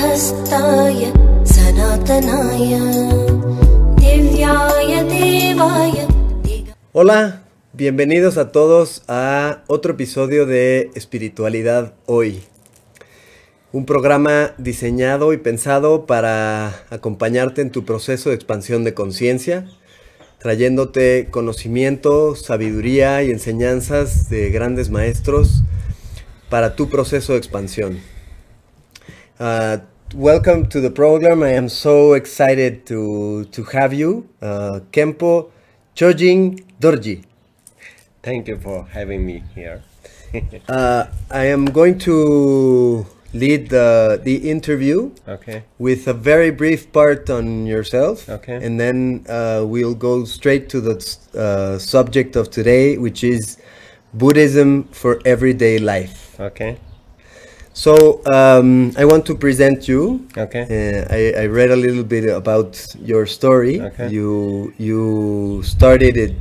Sudhastaya Sanatanaya Divyaya Devaya. Hola, bienvenidos a todos a otro episodio de Espiritualidad Hoy. Un programa diseñado y pensado para acompañarte en tu proceso de expansión de conciencia, trayéndote conocimiento, sabiduría y enseñanzas de grandes maestros para tu proceso de expansión. Welcome to the program. I am so excited to have you, Khenpo, Choying, Dorji. Thank you for having me here. I am going to lead the interview with a very brief part on yourself, and then we'll go straight to the subject of today, which is Buddhism for everyday life. So I want to present you. I read a little bit about your story. You started it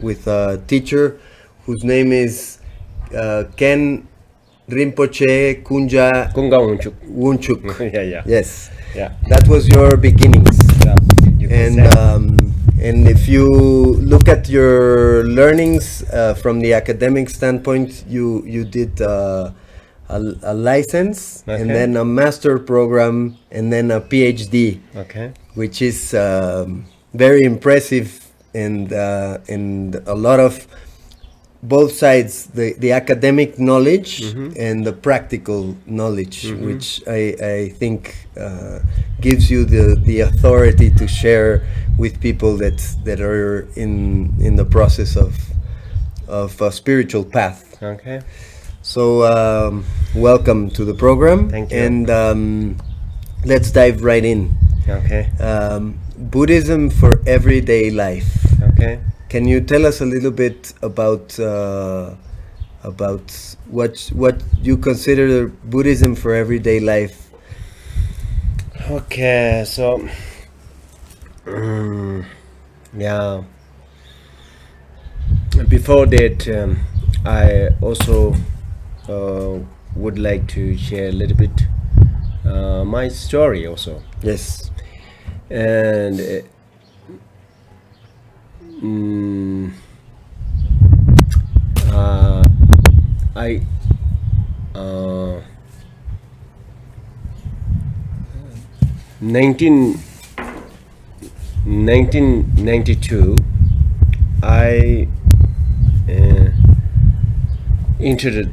with a teacher whose name is Ken Rinpoche Kunja Wunchuk. Yes. That was your beginnings. And if you look at your learnings from the academic standpoint, you did a license, and then a master program, and then a PhD, which is very impressive, and a lot of both sides, the academic knowledge and the practical knowledge, which I think gives you the authority to share with people that are in the process of a spiritual path. So welcome to the program. Thank you. And let's dive right in. Buddhism for everyday life. Can you tell us a little bit about what you consider Buddhism for everyday life? So before that, I also would like to share a little bit my story also. Yes. And I 1992 I entered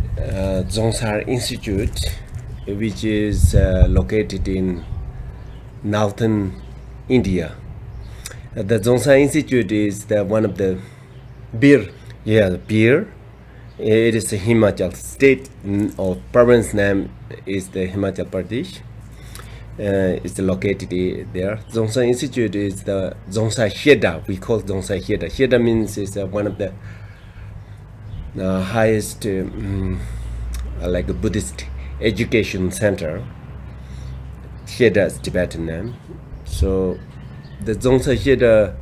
Zongsar Institute, which is located in northern India. The Zongsar Institute is one of the Beer. beer. It is the Himachal state or province name is the Himachal Pradesh. It's located there. Zongsar Institute is the Zongsar Sheda. We call Zongsar Sheda. Sheda means it's one of the highest like a Buddhist education center. Sheda is Tibetan name. So the Zongsar Sheda,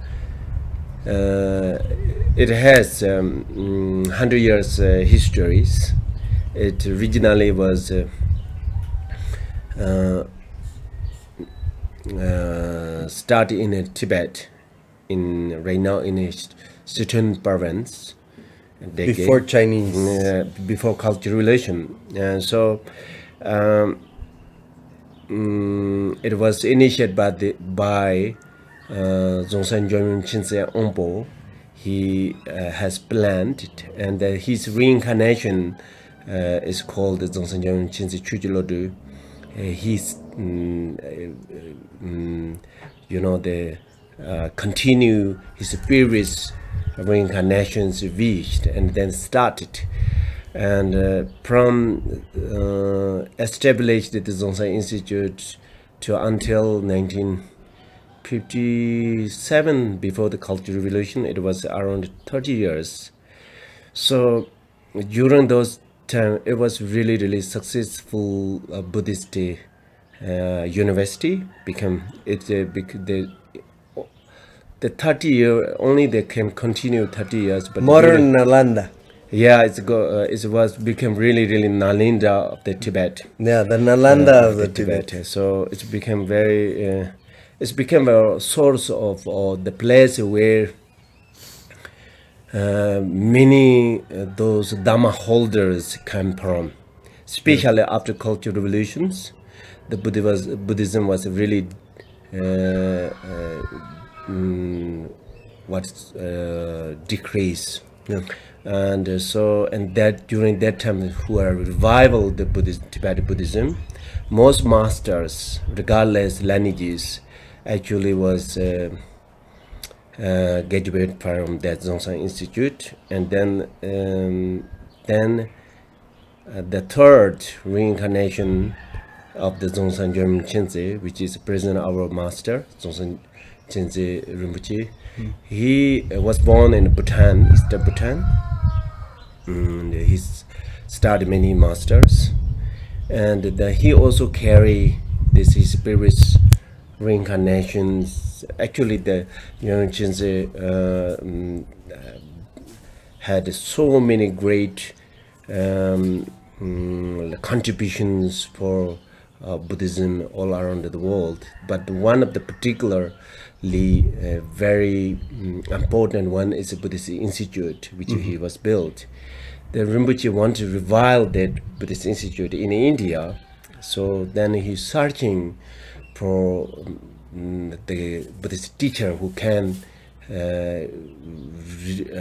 it has 100 years histories. It originally was started in Tibet, right now in Sichuan province. Before Chinese. Before cultural relation. So it was initiated by Zongsan Gyalrong Chinse Ompo. He has planned it, and his reincarnation is called Zongsan Gyalrong Chinse Chujilodu. He's continue his previous reincarnations reached and then started, and from established the Zongsar Institute to until 1957, before the Cultural Revolution. It was around 30 years. So during those time, it was really successful Buddhist university. The 30 year only they can continue 30 years, but modern Nalanda. Yeah, it was became really Nalinda of the Tibet. Yeah, the Nalanda of the Tibet. So it became it's become a source of the place where many those Dhamma holders come from, especially after cultural revolutions. The Buddhism was really decrease. Yeah. And that during that time who are revival the Tibetan Buddhism, most masters regardless lineages actually was graduated from that Zhongshan Institute. And then the third reincarnation of the Zhongshan Gyalme Chenze, which is present our master Zhongshan Chenze Rinpoche. He was born in Bhutan, Eastern Bhutan, and he started many masters, and he also carry his previous reincarnations. Actually, the Gyalme Chenze had so many great contributions for Buddhism all around the world, but one of the particularly very important one is the Buddhist Institute, which he was built. The Rinpoche wanted to revive that Buddhist Institute in India, so then he's searching for the Buddhist teacher who can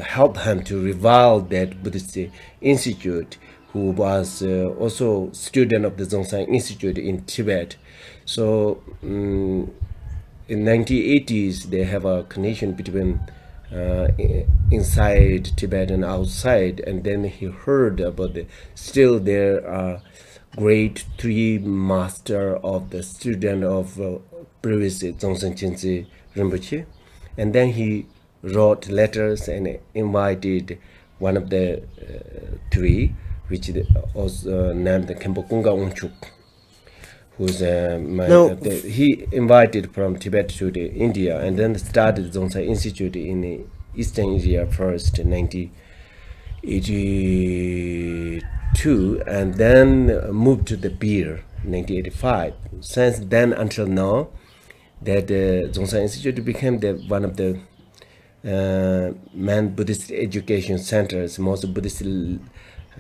help him to revive that Buddhist Institute, who was also student of the Zhongshan Institute in Tibet. So in 1980s they have a connection between inside Tibet and outside, and then he heard about still there are great three master of the student of previous Zhongshan Chenze Rinpoche, and then he wrote letters and invited one of the three, which was named Khenpo Unchuk, who's he invited from Tibet to India, and then started Zhongshan Institute in Eastern India first in 1982, and then moved to the Beer in 1985. Since then until now, that Zhongshan Institute became one of the main Buddhist education centers. Most Buddhist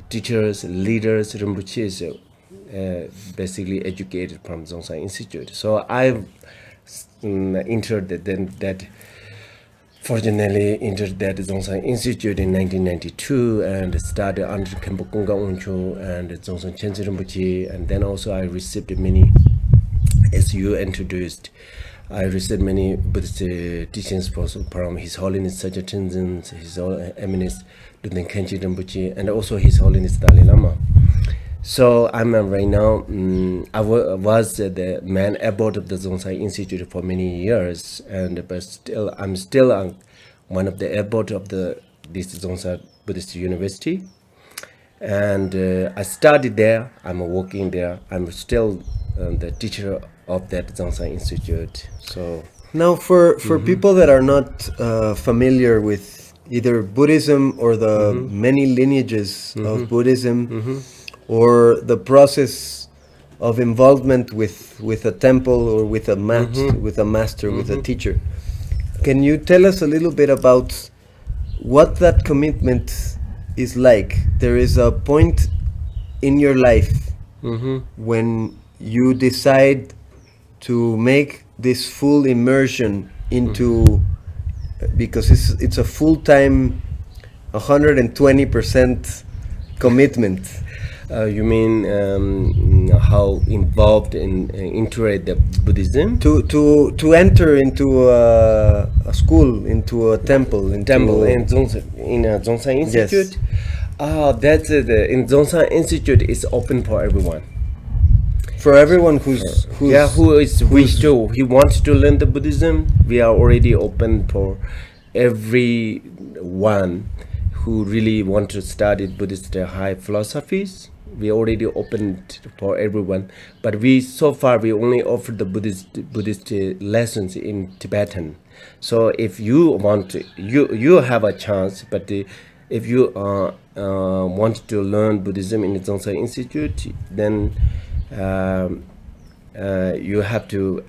teachers, leaders, Rinpoches basically educated from Zhongshan Institute. So I fortunately entered that Zhongshan Institute in 1992 and started under Khenpo Unchu and Zhongshan Chenze Rinpoche, and then also I received many, as you introduced, I received many Buddhist teachings from His Holiness Sajja Tenzin, His Eminence Luden Khenche Rinpoche, and also His Holiness Dalai Lama. So I'm right now, I was the main abbot of the Zhongshan Institute for many years, but still I'm still one of the abbot of this Zhongshan Buddhist University, and I studied there. I'm working there. I'm still the teacher of that Zhongshan Institute. So now, for people that are not familiar with either Buddhism or the many lineages of Buddhism, or the process of involvement with a temple or with a mat, with a master, with a teacher, can you tell us a little bit about what that commitment is like? There is a point in your life when you decide to make this full immersion into, because it's a full-time 120% commitment. You mean how involved into the Buddhism? To enter into a school, into a temple, in Zhongshan Institute. Yes. That's in Zhongshan Institute is open for everyone. For everyone who wants to learn the Buddhism, we are already open for everyone who really want to study Buddhist high philosophies. We already opened for everyone, but so far we only offer the Buddhist lessons in Tibetan. So if you want to, you have a chance, but if you wanted to learn Buddhism in the Zongsa Institute, then you have to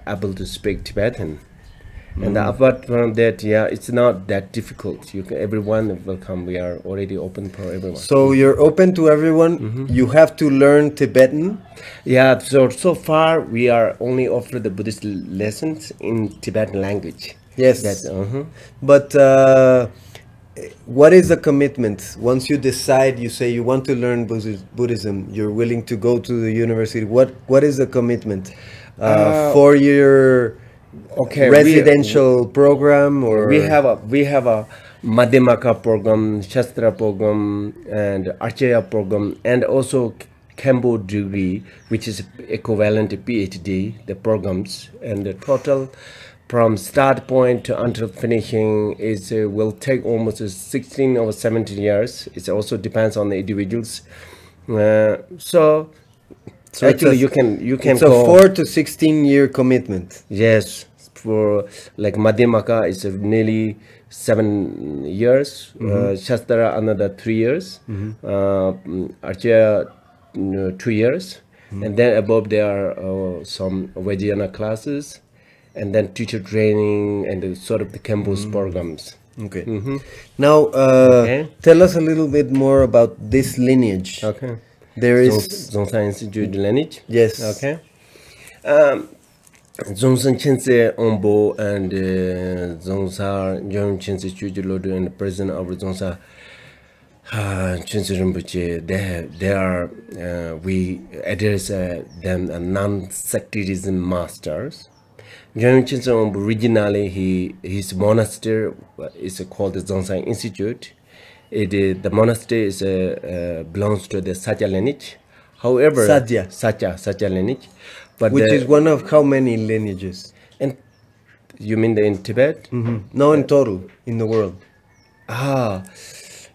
able to speak Tibetan. And apart from that, yeah, it's not that difficult. Everyone will come. We are already open for everyone. So you're open to everyone. You have to learn Tibetan. Yeah. So far we are only offer the Buddhist lessons in Tibetan language. Yes. But what is the commitment? Once you decide, you say you want to learn Buddhism, you're willing to go to the university. What is the commitment? 4-year residential program, or we have a Madhyamaka program, Shastra program, and Acharya program, and also Khenpo degree, which is equivalent to PhD. The programs and the total from start point to until finishing is will take almost 16 or 17 years. It also depends on the individuals. So actually, you can it's go a 4 to 16 year commitment. Yes, for like Madhyamaka is nearly 7 years. Shastra another 3 years. Acharya 2 years, and then above there are some Vajrayana classes, and then teacher training and the sort of the Khenpo's programs. Okay. Now, tell us a little bit more about this lineage. Okay. There is Zongsa Institute lineage. Yes. Okay. Zongsa Chense Ombo and Zongsa Jom Chense Chujilodu and the president of Zongsa Chense Rinpoche. They are we address them non-sectarianism masters. Jom Chense Ombo originally his monastery is called the Zongsa Institute. The monastery is belongs to the Satya lineage. However, Satya lineage, but which is one of how many lineages? And you mean in Tibet? No, in total in the world.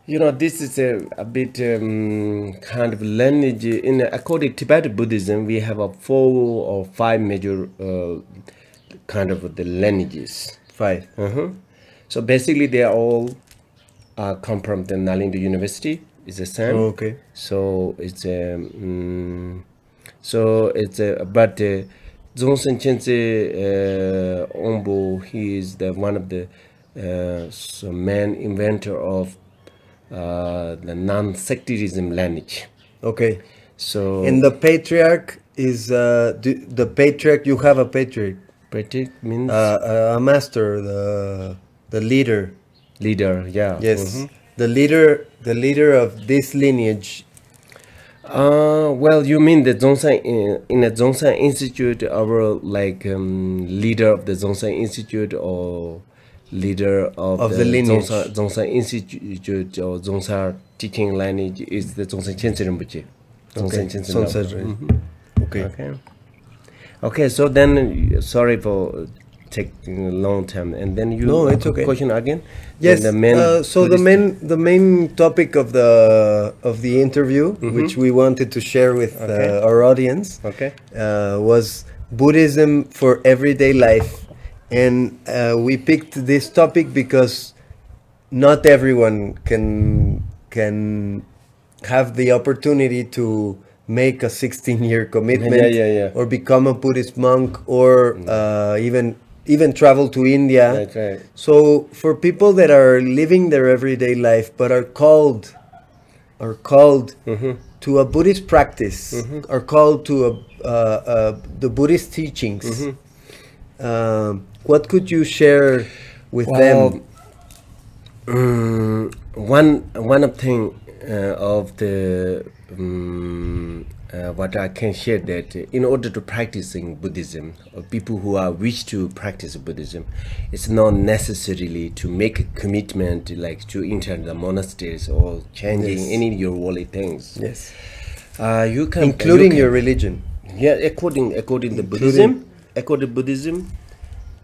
This is a bit kind of lineage. According to Tibetan Buddhism, we have 4 or 5 major kind of the lineages. 5. So basically, they are all come from the Nalanda University. Is the same. Oh, okay. So it's but Zongsen Chense Ombo, he is the one of the main inventor of the non-sectarism lineage. Okay. So and the patriarch is the patriarch. You have a patriarch. Patriarch means a master, the leader. Leader, yeah. Yes. The leader of this lineage. Well, you mean the Zongsa in the Zongsa Institute, our like leader of the Zongsa Institute or leader of the lineage. Zongsa Institute or Zongsa teaching lineage is the Zongsa Chense Rinpoche. Okay. So then, sorry for taking a long time, and then you it's okay. Question again. Yes. The main topic of the interview, which we wanted to share with our audience, was Buddhism for everyday life, and we picked this topic because not everyone can have the opportunity to make a 16-year commitment or become a Buddhist monk or even travel to India. That's right. So for people that are living their everyday life but are called to a Buddhist practice, are called to the Buddhist teachings, what could you share with them? One of thing of the what I can share that in order to practicing Buddhism, or people who are wish to practice Buddhism, it's not necessarily to make a commitment like to enter the monasteries or changing any of your worldly things. Yes. You can including your religion. Yeah, according to Buddhism,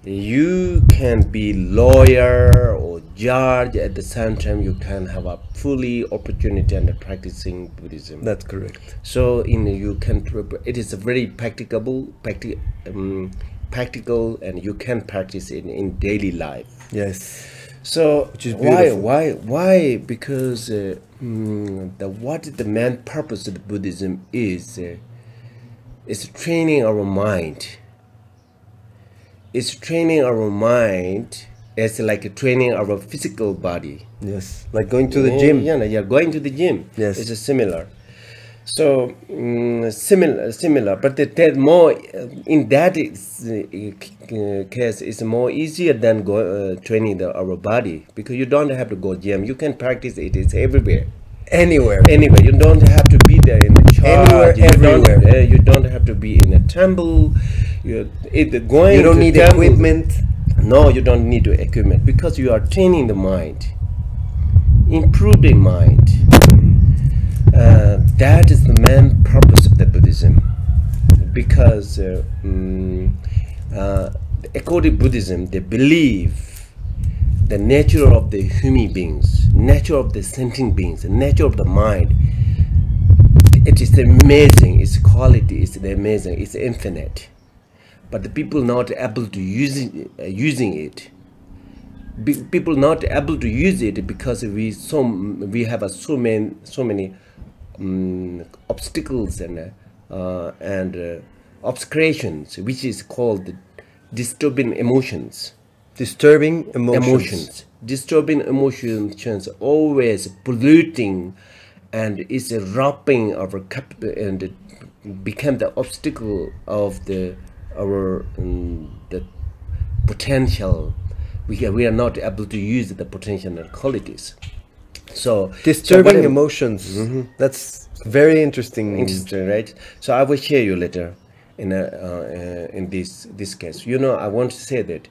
you can be lawyer or judge at the same time. You can have a fully opportunity and practicing Buddhism. That's correct. So it is a very practical, and you can practice it in daily life. Yes. So Which is beautiful. why? Because what the main purpose of the Buddhism is training our mind. It's training our mind as like training our physical body. Yes, like going to the gym. Yeah, going to the gym. Yes. It's similar. So similar, but the more in that case, it's more easier than training our body, because you don't have to go gym. You can practice it. It's everywhere. Anywhere. Anyway, you don't have to be there in the church. Anywhere, everywhere. You don't have to be in a temple. You don't need equipment. No, you don't need equipment, because you are training the mind, improving mind. That is the main purpose of the Buddhism, because according to Buddhism, they believe the nature of the human beings, nature of the sentient beings, the nature of the mind. It is amazing. Its quality is amazing. It's infinite, but the people not able to using it. People not able to use it because we have so many obstacles and obscurations, which is called disturbing emotions. Disturbing emotions. Disturbing emotions always polluting, and is robbing our and become the obstacle of the potential. We are not able to use the potential and qualities. So disturbing emotions. That's very interesting. Interesting, right? So I will share you later in this case. I want to say that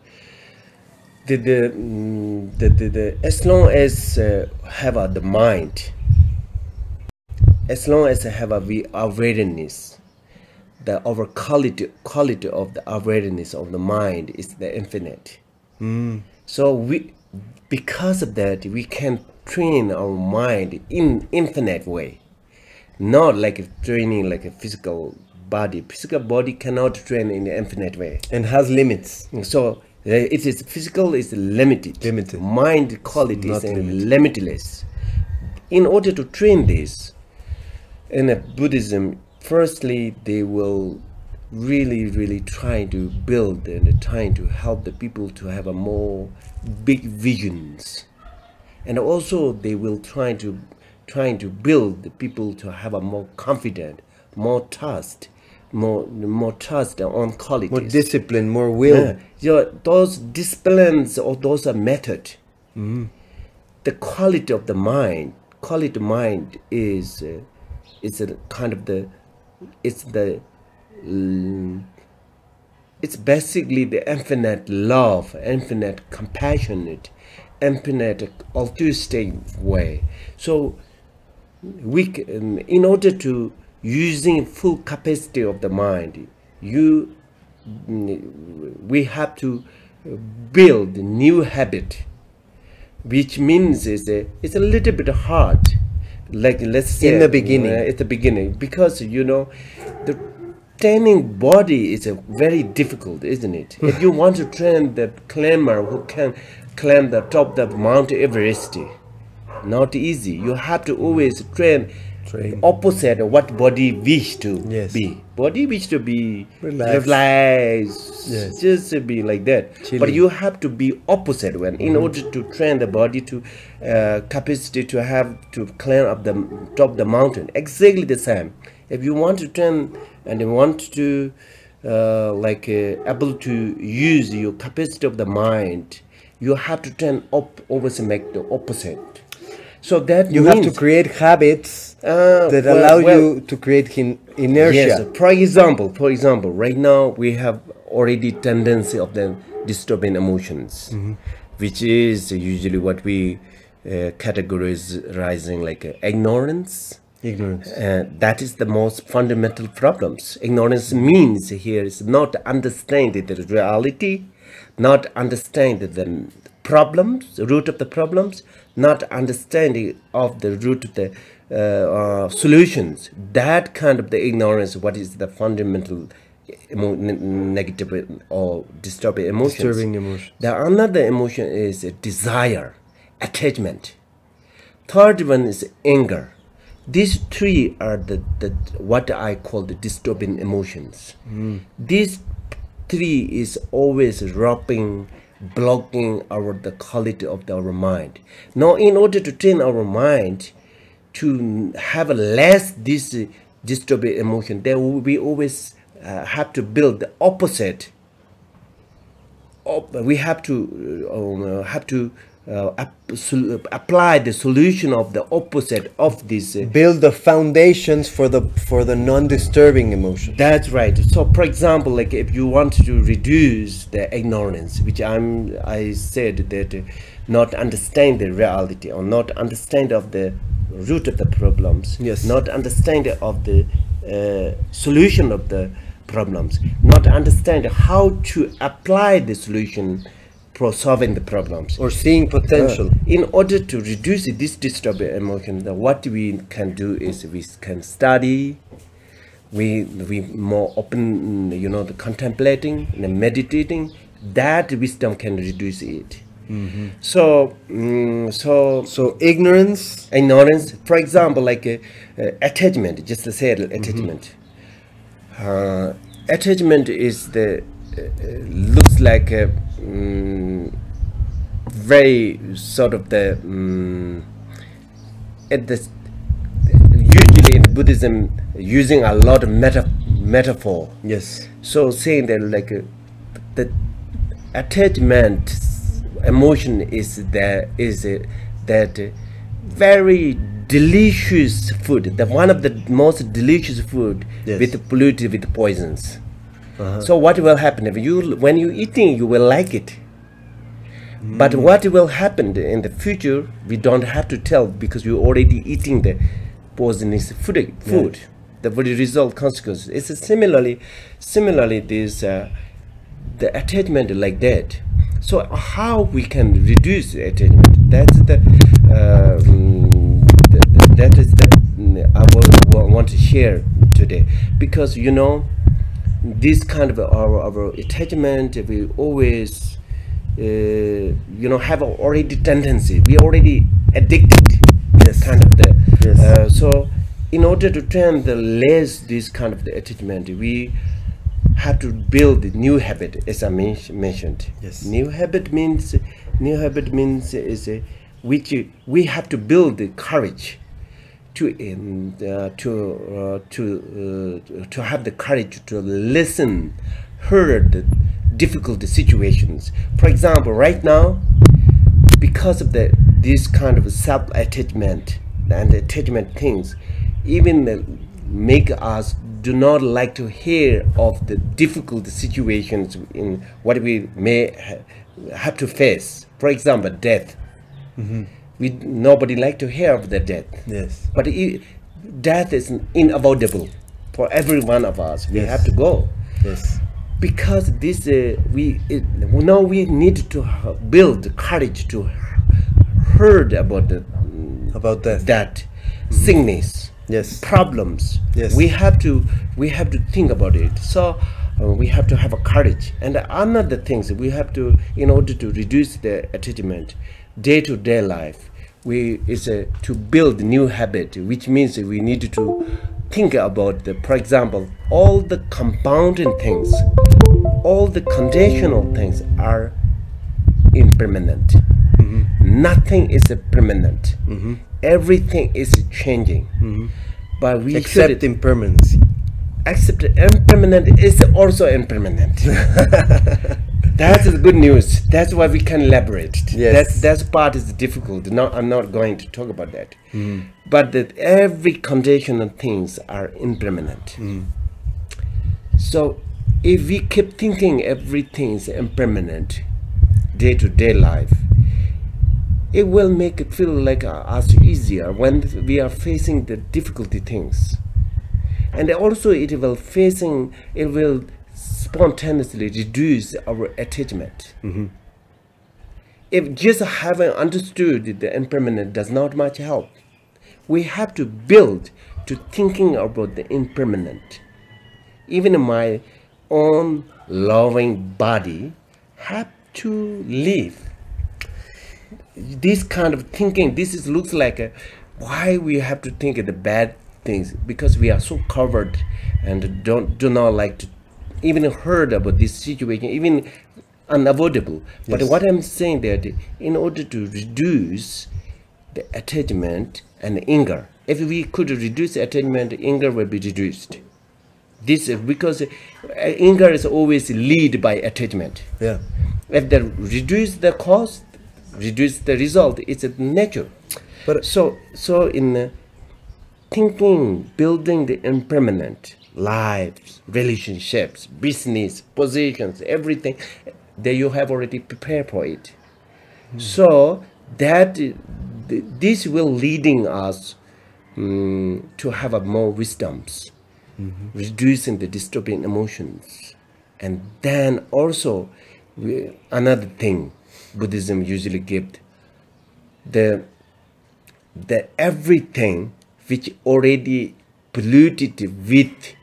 the as long as have the mind, as long as I have awareness, our quality of the awareness of the mind is the infinite. So because of that, we can train our mind in infinite way, not like training like a physical body. Physical body cannot train in an infinite way and has limits. So it is physical is limited. Mind quality is limitless. In order to train this in a Buddhism, firstly they will really trying to build and trying to help the people to have a more big visions, and also they will trying to build the people to have a more confident, more trust on qualities, more discipline, more will. Those disciplines or those are method. The quality of the mind is a kind of it's basically the infinite love, infinite compassionate, infinite altruistic way. So in order to using full capacity of the mind, we have to build new habit, which means it's a little bit hard. Like let's say in the beginning, at the beginning, because the training body is very difficult, isn't it? If you want to train the climber who can climb the top of Mount Everest, not easy. You have to always train opposite of what body wish to be. Body wish to be relaxed, just to be like that. Chilling. But you have to be opposite when in order to train the body to capacity to have to climb up the top of the mountain. Exactly the same. If you want to train and you want to able to use your capacity of the mind, you have to train always make the opposite. So that you have to create habits that allow you to create inertia. Yes. For example, right now we have already tendency of the disturbing emotions, which is usually what we categorizing like ignorance. That is the most fundamental problems. Ignorance means here is not understanding the reality, not understanding the problems, the root of the problems, not understanding of the root of the solutions. That kind of the ignorance, what is the fundamental negative or disturbing emotions. Disturbing emotions. The another emotion is desire, attachment. Third one is anger. These three are the what I call the disturbing emotions. These three is always robbing, blocking the quality of our mind. Now, in order to train our mind to have less this disturbing emotion, we always have to build the opposite. We have to apply the solution of the opposite of this. Build the foundations for the non-disturbing emotion. That's right. So, for example, like if you want to reduce the ignorance, which I said that not understand the reality or not understand of the root of the problems, yes, not understand of the solution of the problems, not understand how to apply the solution for solving the problems or seeing potential. In order to reduce this disturbing emotion, what we can do is we can study, we more open, the contemplating and meditating. That wisdom can reduce it. So ignorance, for example, like attachment, just to say attachment. Attachment is looks like a very sort of usually in Buddhism using a lot of metaphor. Yes. So saying that like the attachment emotion is that very delicious food, one of the most delicious food, yes, with polluted with poisons. So what will happen if when you eating, you will like it, but what will happen in the future, we don't have to tell, because you're already eating the poisonous food. Yes. The result consequences. It's similarly this the attachment like that. So how we can reduce attachment? That's that is I want to share today, because this kind of our attachment, we always have already tendency, we already addicted. Yes. Kind of the yes. So in order to turn the less this kind of the attachment, we have to build a new habit, as I mentioned. Yes. New habit means is which we have to build the courage to have the courage to listen, hear the difficult situations. For example, right now, because of this kind of self-attachment and attachment things, even make us do not like to hear of the difficult situations in what we may have to face. For example, death. Nobody like to hear of the death. Yes. But death is unavoidable for every one of us. We yes. have to go. Yes. Because this now we need to build courage to heard about death. That sickness. Yes. Problems. Yes. We have to think about it. So we have to have a courage. And another things we have to, in order to reduce the attachment, day-to-day life, to build new habit, which means we need to think about for example, all the compounding things, all the conditional things are impermanent. Nothing is permanent. Everything is changing. But we except impermanency. Except impermanent is also impermanent. That's the good news. That's why we can elaborate. Yes. That part is difficult. No, I'm not going to talk about that. But that every conditional things are impermanent. So if we keep thinking everything is impermanent, day-to-day life, it will make it feel like us easier when we are facing the difficulty things. And also it will spontaneously reduce our attachment. If just having understood the impermanent does not much help, we have to build to thinking about the impermanent. Even my own loving body have to live. This kind of thinking, looks like why we have to think of the bad things, because we are so covered and do not like to even heard about this situation, even unavoidable. Yes. But what I'm saying that in order to reduce the attachment and anger, if we could reduce attachment, anger will be reduced. This is because anger is always lead by attachment. Yeah. If they reduce the cause, reduce the result, it's a nature. But so in thinking, building the impermanent lives, relationships, business, positions, everything, that you have already prepared for it. So that this will leading us to have a more wisdoms, reducing the disturbing emotions. And then also another thing Buddhism usually gives, the everything which already polluted with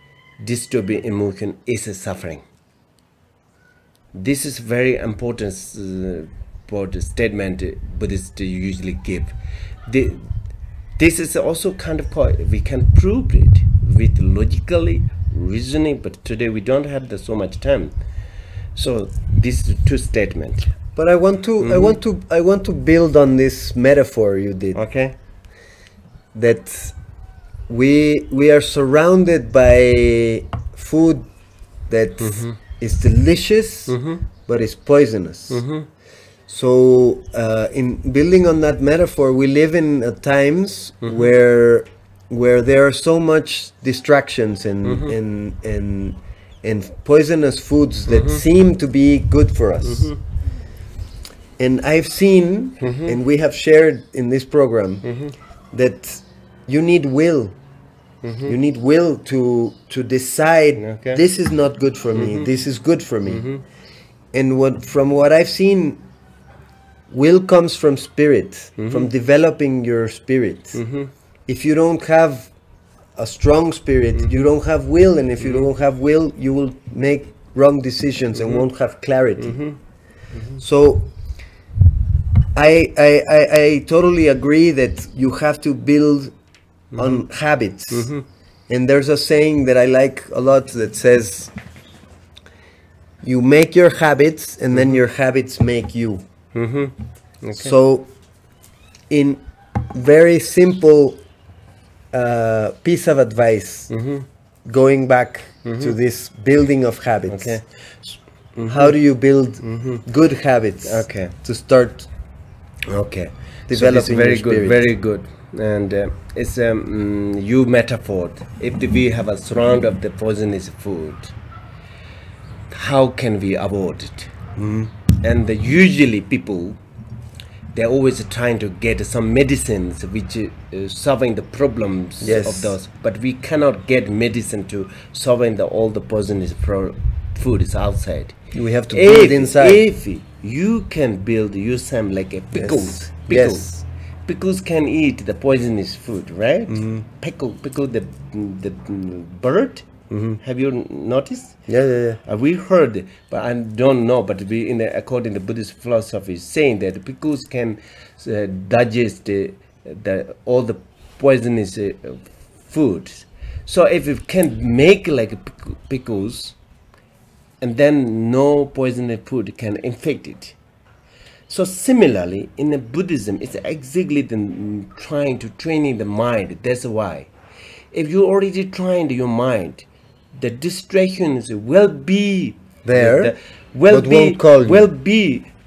disturbing emotion is a suffering. This is very important statement Buddhists usually give. This is also kind of we can prove it with logically reasoning, but today we don't have so much time. So these two statements. But I want to build on this metaphor you did. Okay. That we are surrounded by food that is delicious, but is poisonous. So in building on that metaphor, we live in times where there are so much distractions and poisonous foods that seem to be good for us. And I've seen, and we have shared in this program, that you need will. You need will to decide, this is not good for me, this is good for me. And from what I've seen, will comes from spirit, from developing your spirit. If you don't have a strong spirit, you don't have will, and if you don't have will, you will make wrong decisions and won't have clarity. So I totally agree that you have to build on habits. And there's a saying that I like a lot that says, you make your habits and then your habits make you. So in very simple piece of advice, going back to this building of habits, how do you build good habits to start developing very your spirit? good, very good. And it's a you metaphor. If we have a surround of the poisonous food, how can we avoid it? And usually people, they're always trying to get some medicines which solving the problems of those, but we cannot get medicine to solving all the poisonous food is outside. We have to build inside. If you can build yourself like a pickles. Pickles can eat the poisonous food, right? Pickle the bird. Have you noticed? Yeah. We heard, but I don't know. But according to Buddhist philosophy, saying that pickles can digest all the poisonous foods. So if you can make like pickles, and then no poisonous food can infect it. So similarly, in the Buddhism, it's exactly trying to training the mind. That's why, if you already trained your mind, the distractions will be there.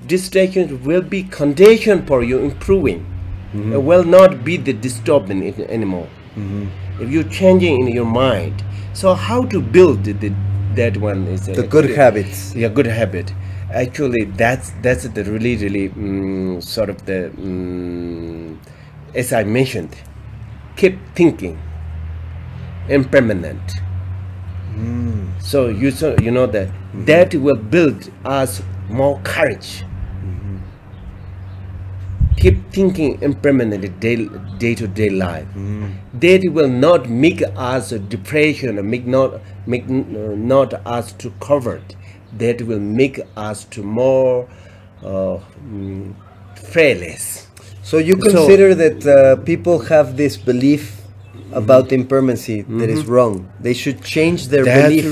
Distractions will be condition for you improving. It will not be the disturbing it anymore. If you're changing in your mind, so how to build that one is the good habits. Yeah, good habit. Actually, that's the really sort of the as I mentioned, keep thinking, impermanent. So you know that will build us more courage. Keep thinking impermanent day to day life. That will not make us depression, make not us to covered. That will make us to more fearless. So you consider that people have this belief about impermanency that is wrong. They should change their belief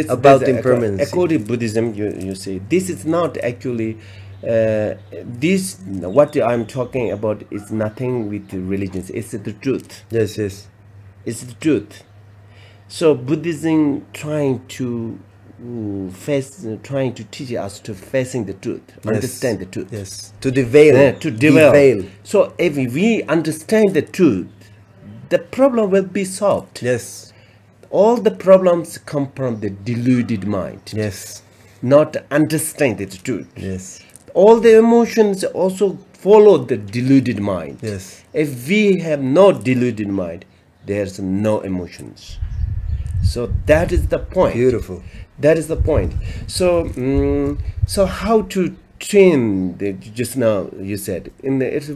about impermanency. According to Buddhism, you say this is not actually this. What I'm talking about is nothing with the religions. It's the truth. Yes, yes. It's the truth. So Buddhism trying to teach us to facing the truth, understand the truth. Yes. To deveil. To deveil. So if we understand the truth, the problem will be solved. Yes. All the problems come from the deluded mind. Yes. Not understand the truth. Yes. All the emotions also follow the deluded mind. Yes. If we have no deluded mind, there's no emotions. So that is the point. Beautiful. That is the point. So, so how to train? Just now you said, it's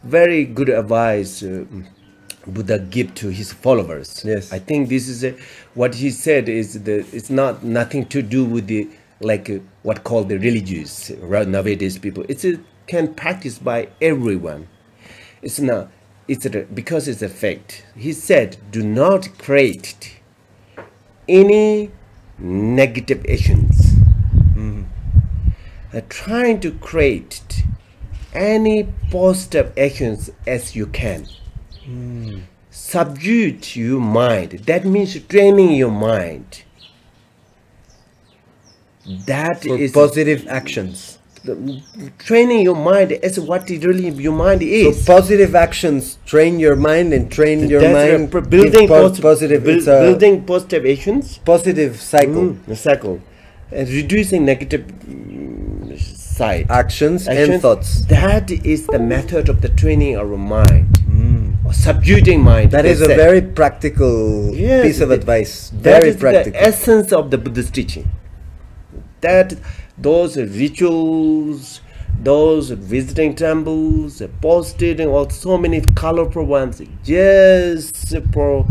very good advice Buddha give to his followers. Yes. I think this is what he said is it's not nothing to do with the what called the religious nowadays people. It's can practice by everyone. It's not. Because it's a fact. He said, do not create any negative actions. Trying to create any positive actions as you can. Subdue your mind. That means training your mind. That is positive actions. Training your mind as what really your mind is. So positive actions train your mind and train your mind. Building positive. Building positive actions. Positive cycle. Cycle. Reducing negative side actions and thoughts. That is the method of the training our mind. Or subduing mind. That is a very practical piece of advice. Very practical. The essence of the Buddhist teaching. That those rituals, those visiting temples, posted and all so many colorful ones, just for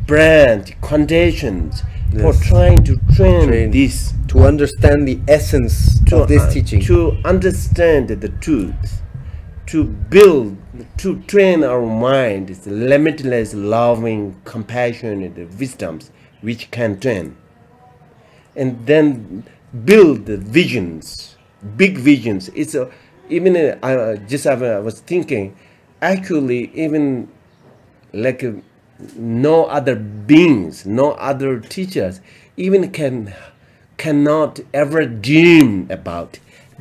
brand conditions, for trying to train this, to understand the essence of this teaching, to understand the truth, to build, to train our mind, it's limitless loving compassion and the wisdoms which can train, and then build the visions, big visions. It's even I was thinking, actually, even like no other beings, no other teachers, even cannot ever dream about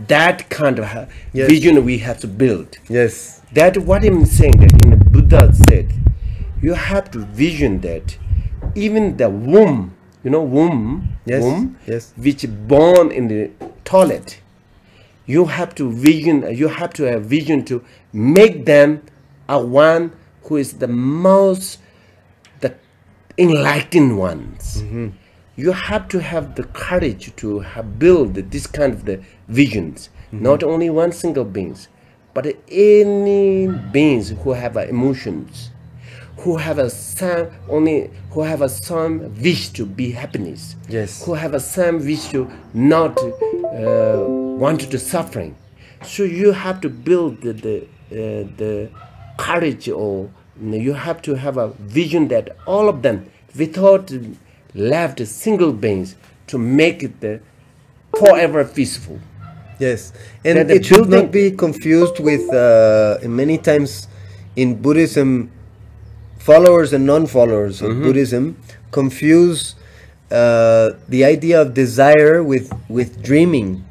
that kind of vision we have to build. Yes, that what I'm saying that in the Buddha said, you have to vision that even the womb. You know, womb, which born in the toilet. You have to vision. You have to have vision to make them a one who is the most enlightened ones. You have to have the courage to build this kind of the visions. Not only one single beings, but any beings who have emotions. Who have some wish to be happiness. Yes. Who have some wish to not want to suffering. So you have to build the courage, or you have to have a vision that all of them, without left single beings, to make it forever peaceful. Yes, and it should not be confused with many times in Buddhism. Followers and non-followers of Buddhism confuse the idea of desire with dreaming.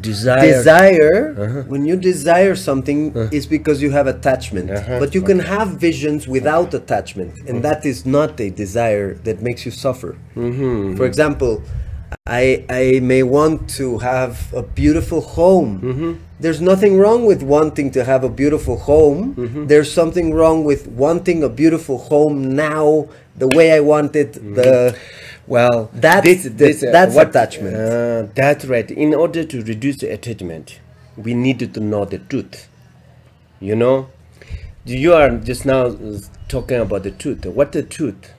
Desire, when you desire something, is because you have attachment. But you can have visions without attachment, and that is not a desire that makes you suffer. For example, I may want to have a beautiful home. There's nothing wrong with wanting to have a beautiful home. There's something wrong with wanting a beautiful home now, the way I want it. That's attachment. That's right. In order to reduce the attachment, we needed to know the truth. You know, you are just now talking about the truth. What the truth?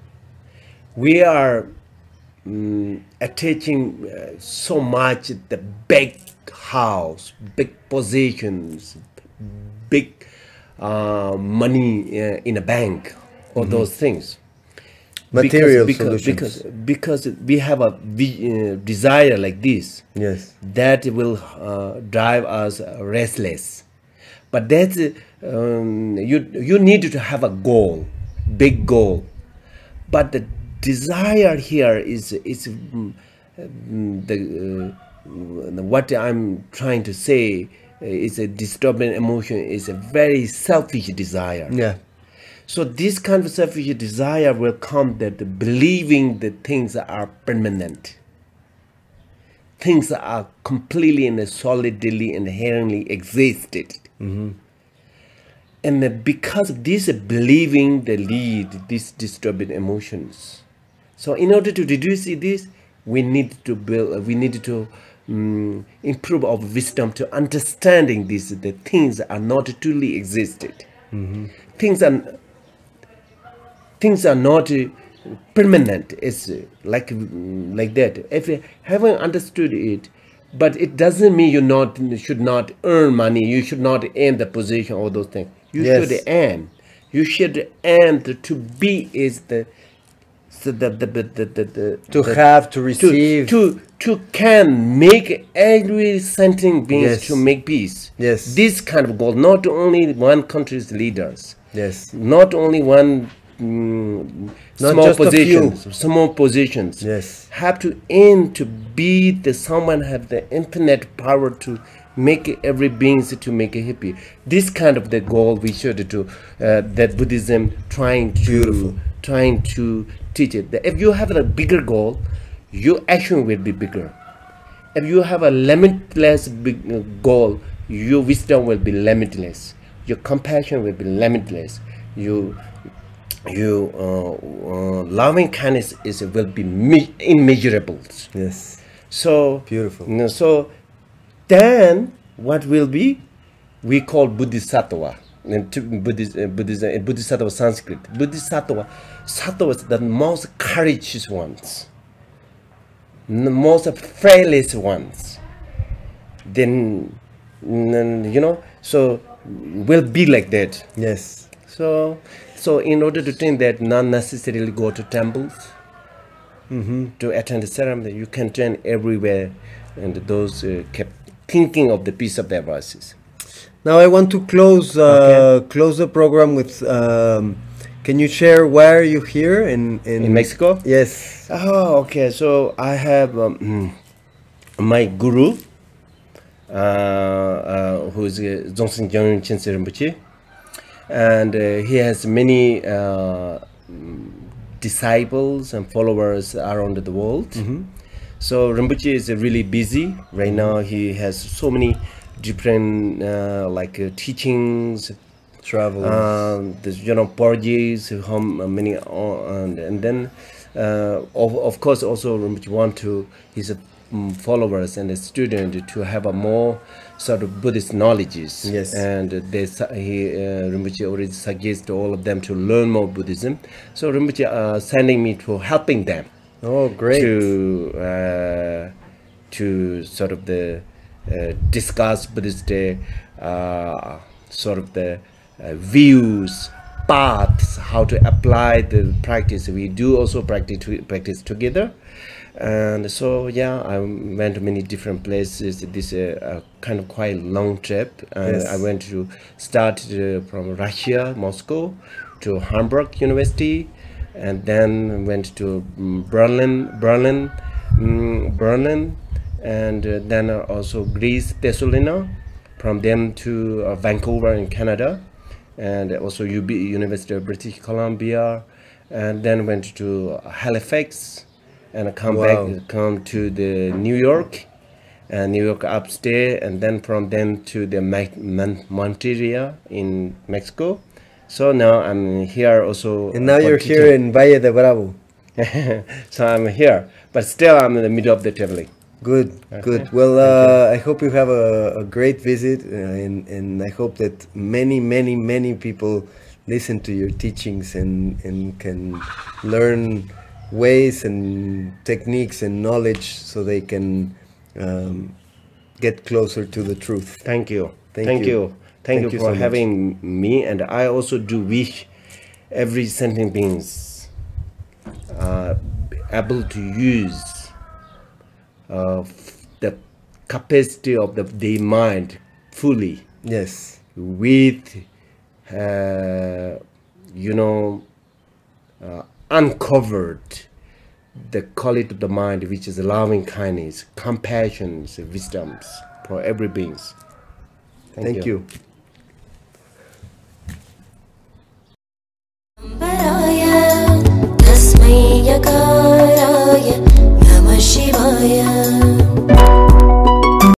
we are attaching so much the big house, big positions, big money in a bank, all those things. Material because, solutions. because we have a desire like this, Yes. that will drive us restless. But that's you need to have a goal, big goal. But the desire here is what I'm trying to say is a disturbing emotion, is a very selfish desire. Yeah. So this kind of selfish desire will come that believing that things are permanent. Things are completely and solidly inherently existed. And because of this believing, they lead these disturbing emotions. So in order to reduce this, we need to build, we need to improve our wisdom to understanding this, that things are not truly existed. Things are not permanent. It's like that. If you haven't understood it, but it doesn't mean you should not earn money. You should not aim the position, all those things. You Yes. should aim. You should aim to be is the To have, to receive. to can make every sentient beings Yes. to make peace. Yes. This kind of goal, not only one country's leaders, Yes. not only one Not small just a few. positions. Yes. Have to aim to be the someone have the infinite power to make every beings to make it happy. This kind of the goal we should do. That Buddhism trying to teach it. That if you have a bigger goal, your action will be bigger. If you have a limitless big goal, your wisdom will be limitless. Your compassion will be limitless. Your loving kindness will be immeasurable. Yes. So Beautiful. So then what will be? We call Bodhisattva. Bodhisattva Sanskrit. Bodhisattva, sattva is the most courageous ones, the most fearless ones. Then so will be like that. Yes. So in order to train that, not necessarily go to temples to attend the ceremony. You can train everywhere, and those kept thinking of the peace of their voices. Now I want to close close the program with. Can you share where you here in Mexico? Yes. Oh, okay. So I have my guru, who is Dzongsen Gyalrong Chense Rinpoche, and he has many disciples and followers around the world. So Rinpoche is really busy right now. He has so many different teachings, Travel. there's porgies, many, and then of course also Rinpoche want to his followers and the student to have a more sort of Buddhist knowledges. Yes. And Rinpoche already suggests all of them to learn more Buddhism. So Rinpoche sending me to helping them. Oh, great. To sort of discuss Buddhist sort of the views, paths, how to apply the practice. We do also practice together. And so yeah, I went to many different places. This is a kind of quite long trip. Yes. I went to start from Russia, Moscow, to Hamburg University, and then went to Berlin, and then also Greece, Thessaloniki, from them to Vancouver in Canada, and also University of British Columbia, and then went to Halifax, and come to the New York upstate, and then from them to the Monteria in Mexico. So now I'm here also. And now you're here in Valle de Bravo. So I'm here, but still I'm in the middle of the traveling. Good, good. Well, I hope you have a great visit, and I hope that many people listen to your teachings and can learn ways and techniques and knowledge so they can get closer to the truth. Thank you. Thank you. Thank you Thank you for so much. having me, and I also do wish every sentient beings able to use the capacity of their mind fully. Yes. With uncovered the quality of the mind, which is loving kindness, compassion, wisdoms for every beings. Thank you.